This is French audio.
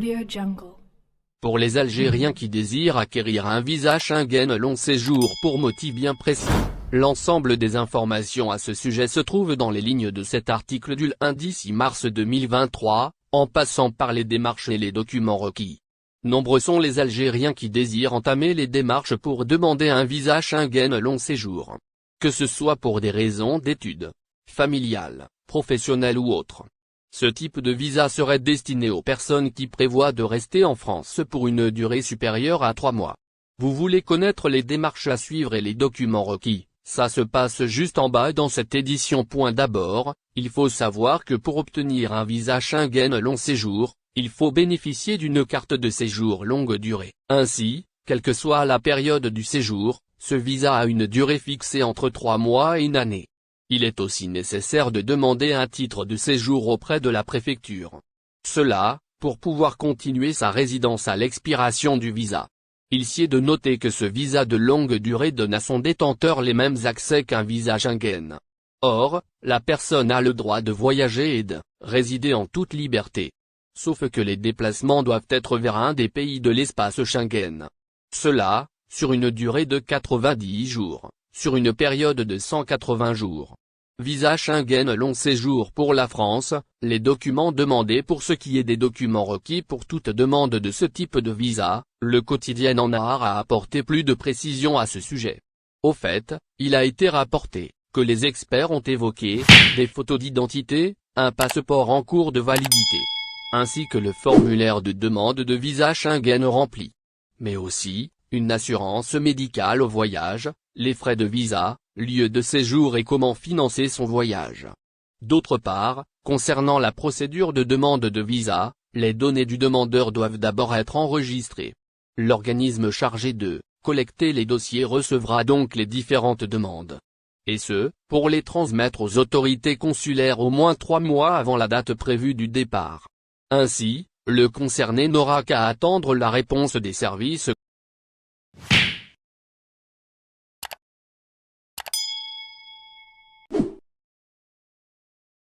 AudioJungle. Pour les Algériens qui désirent acquérir un visa Schengen long séjour pour motif bien précis, l'ensemble des informations à ce sujet se trouve dans les lignes de cet article du lundi 6 mars 2023, en passant par les démarches et les documents requis. Nombreux sont les Algériens qui désirent entamer les démarches pour demander un visa Schengen long séjour. Que ce soit pour des raisons d'études, familiales, professionnelles ou autres. Ce type de visa serait destiné aux personnes qui prévoient de rester en France pour une durée supérieure à 3 mois. Vous voulez connaître les démarches à suivre et les documents requis, ça se passe juste en bas dans cette édition. D'abord, il faut savoir que pour obtenir un visa Schengen long séjour, il faut bénéficier d'une carte de séjour longue durée. Ainsi, quelle que soit la période du séjour, ce visa a une durée fixée entre 3 mois et 1 année. Il est aussi nécessaire de demander un titre de séjour auprès de la préfecture. Cela, pour pouvoir continuer sa résidence à l'expiration du visa. Il sied de noter que ce visa de longue durée donne à son détenteur les mêmes accès qu'un visa Schengen. Or, la personne a le droit de voyager et de résider en toute liberté. Sauf que les déplacements doivent être vers un des pays de l'espace Schengen. Cela, sur une durée de 90 jours, sur une période de 180 jours. Visa Schengen long séjour pour la France, les documents demandés. Pour ce qui est des documents requis pour toute demande de ce type de visa, le quotidien En Art a apporté plus de précisions à ce sujet. Au fait, il a été rapporté que les experts ont évoqué des photos d'identité, un passeport en cours de validité, ainsi que le formulaire de demande de visa Schengen rempli. Mais aussi, une assurance médicale au voyage, les frais de visa, lieu de séjour et comment financer son voyage. D'autre part, concernant la procédure de demande de visa, les données du demandeur doivent d'abord être enregistrées. L'organisme chargé de collecter les dossiers recevra donc les différentes demandes. Et ce, pour les transmettre aux autorités consulaires au moins 3 mois avant la date prévue du départ. Ainsi, le concerné n'aura qu'à attendre la réponse des services